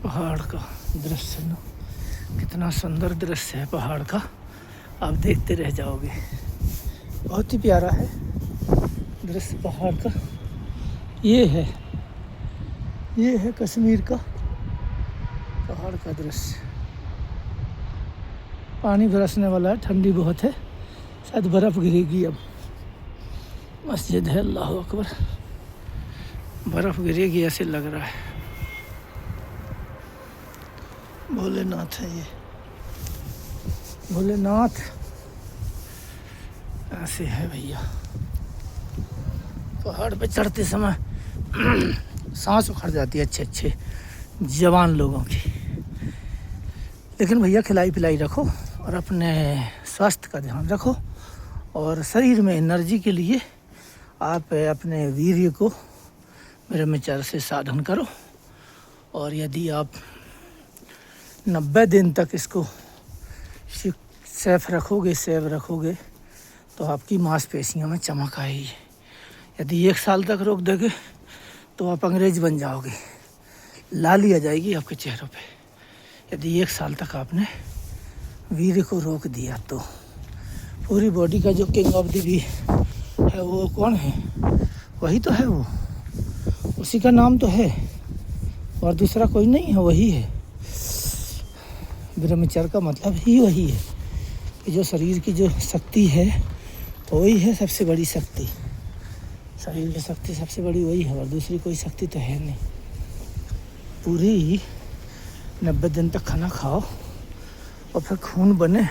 पहाड़ का दृश्य ना, कितना सुंदर दृश्य है पहाड़ का, आप देखते रह जाओगे। बहुत ही प्यारा है दृश्य पहाड़ का। ये है कश्मीर का पहाड़ का दृश्य। पानी बरसने वाला है, ठंडी बहुत है, शायद बर्फ़ गिरेगी अब। मस्जिद है, अल्लाह अकबर, बर्फ़ गिरेगी ऐसे लग रहा है। भोलेनाथ है ये, भोलेनाथ ऐसे है भैया। पहाड़ पे चढ़ते समय सांस उखड़ जाती है अच्छे अच्छे जवान लोगों की। लेकिन भैया खिलाई पिलाई रखो और अपने स्वास्थ्य का ध्यान रखो, और शरीर में एनर्जी के लिए आप अपने वीर्य को ब्रह्मचर्य से साधन करो। और यदि आप 90 दिन तक इसको सेफ रखोगे तो आपकी मांसपेशियों में चमक आएगी। यदि 1 साल तक रोक दोगे तो आप अंग्रेज बन जाओगे, लाली आ जाएगी आपके चेहरों पे। यदि 1 साल तक आपने वीर्य को रोक दिया तो पूरी बॉडी का जो किंग ऑफ द वी है वो कौन है? वही तो है, वो उसी का नाम तो है और दूसरा कोई नहीं है, वही है। ब्रह्मचर्य का मतलब ही वही है कि जो शरीर की जो शक्ति है वही है सबसे बड़ी शक्ति। शरीर की शक्ति सबसे बड़ी वही है और दूसरी कोई शक्ति तो है नहीं। पूरी 90 दिन तक खाना खाओ और फिर खून बने,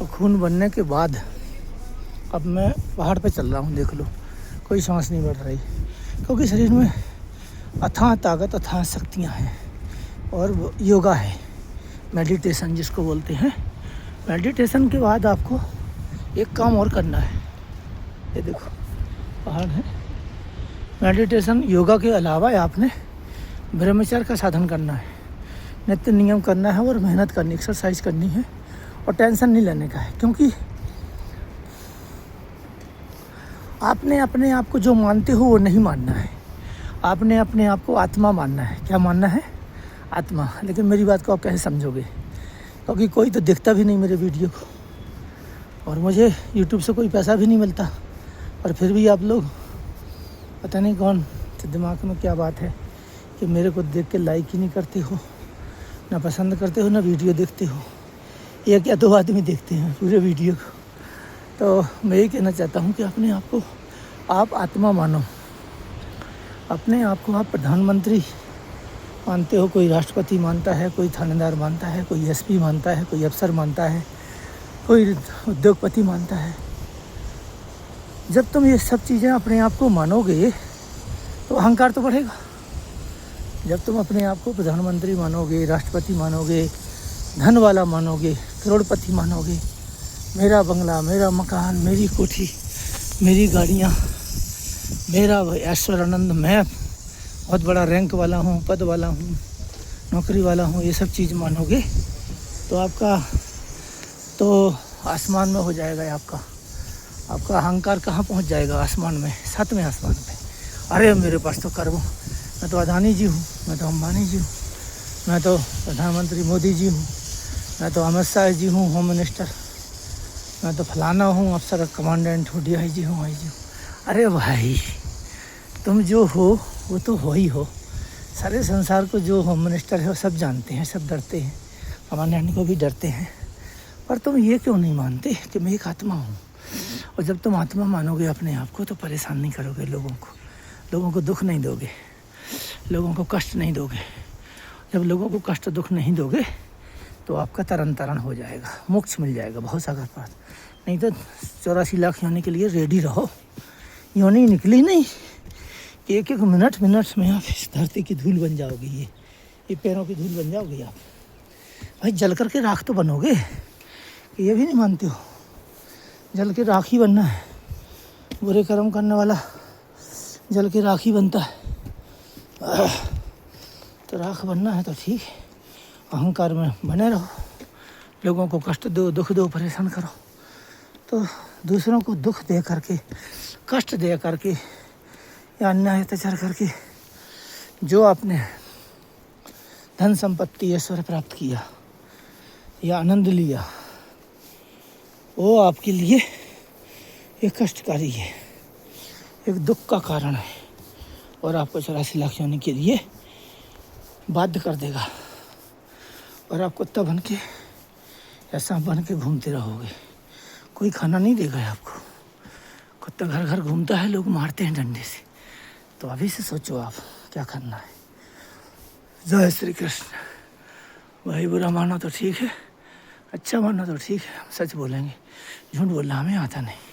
और खून बनने के बाद अब मैं पहाड़ पे चल रहा हूँ, देख लो कोई सांस नहीं बढ़ रही, क्योंकि शरीर में अथाह ताकत, अथाह शक्तियाँ हैं। और वो योगा है, मेडिटेशन जिसको बोलते हैं। मेडिटेशन के बाद आपको एक काम और करना है, ये देखो पहाड़ है। मेडिटेशन योगा के अलावा आपने ब्रह्मचर्य का साधन करना है, नित्य नियम करना है और मेहनत करनी, एक्सरसाइज करनी है और टेंशन नहीं लेने का है। क्योंकि आपने अपने आप को जो मानते हो वो नहीं मानना है, आपने अपने आप को आत्मा मानना है। क्या मानना है? आत्मा। लेकिन मेरी बात को आप कैसे समझोगे? क्योंकि कोई तो देखता भी नहीं मेरे वीडियो को, और मुझे यूट्यूब से कोई पैसा भी नहीं मिलता, और फिर भी आप लोग पता नहीं कौन दिमाग में क्या बात है कि मेरे को देख के लाइक ही नहीं करते हो, ना पसंद करते हो, ना वीडियो देखते हो। 1 या 2 आदमी देखते हैं पूरे वीडियो को। तो मैं ये कहना चाहता हूँ कि अपने आप को आप आत्मा मानो, अपने आप को आप प्रधानमंत्री मानते हो, कोई राष्ट्रपति मानता है, कोई थानेदार मानता है, कोई एसपी मानता है, कोई अफसर मानता है, कोई उद्योगपति मानता है। जब तुम ये सब चीज़ें अपने आप को मानोगे तो अहंकार तो बढ़ेगा। जब तुम अपने आप को प्रधानमंत्री मानोगे, राष्ट्रपति मानोगे, धन वाला मानोगे, करोड़पति मानोगे, मेरा बंगला, मेरा मकान, मेरी कोठी, मेरी गाड़ियाँ, मेरा ऐश्वर्य आनंद, मैं बहुत बड़ा रैंक वाला हूँ, पद वाला हूँ, नौकरी वाला हूँ, ये सब चीज़ मानोगे तो आपका तो आसमान में हो जाएगा। आपका अहंकार कहाँ पहुँच जाएगा? आसमान में, 7वें आसमान पे। अरे मेरे पास तो कर, मैं तो अदानी जी हूँ, मैं तो अंबानी जी हूँ, मैं तो प्रधानमंत्री मोदी जी हूँ, मैं तो अमित शाह जी हूँ, होम मिनिस्टर, मैं तो फलाना हूँ, अफसर कमांडेंट हूँ, DIG हूँ, IG हूँ। अरे भाई तुम जो हो वो तो हो ही हो। सारे संसार को जो होम मिनिस्टर है वो सब जानते हैं, सब डरते हैं, कमांडेंट को भी डरते हैं। पर तुम ये क्यों नहीं मानते कि मैं एक आत्मा हूँ? और जब तुम आत्मा मानोगे अपने आप को तो परेशान नहीं करोगे लोगों को दुख नहीं दोगे, लोगों को कष्ट नहीं दोगे। जब लोगों को कष्ट दुख नहीं दोगे तो आपका तरन तारण हो जाएगा, मोक्ष मिल जाएगा बहुत सागर पास। नहीं तो 84 लाख योनि के लिए रेडी रहो। योनि निकली नहीं कि 1-1 मिनट में आप इस धरती की धूल बन जाओगे, ये पैरों की धूल बन जाओगे आप। भाई जल करके राख तो बनोगे, ये भी नहीं मानते हो? जल के राख ही बनना है। बुरे कर्म करने वाला जल के राख ही बनता है। तो राख बनना है तो ठीक है, अहंकार में बने रहो, लोगों को कष्ट दो, दुख दो, परेशान करो। तो दूसरों को दुख दे करके, कष्ट दे करके या अन्याय अत्याचार करके जो आपने धन संपत्ति ऐश्वर्य प्राप्त किया या आनंद लिया, वो आपके लिए एक कष्टकारी है, एक दुख का कारण है और आपको 84 लाख योनि के लिए बाध्य कर देगा और आप कुत्ता बन के या सांप बन के घूमते रहोगे। कोई खाना नहीं देगा आपको। कुत्ता घर घर घूमता है, लोग मारते हैं डंडे से। तो अभी से सोचो आप क्या करना है। जय श्री कृष्ण। भाई बुरा मानना तो ठीक है, अच्छा मानना तो ठीक है, हम सच बोलेंगे, झूठ बोलना हमें आता नहीं।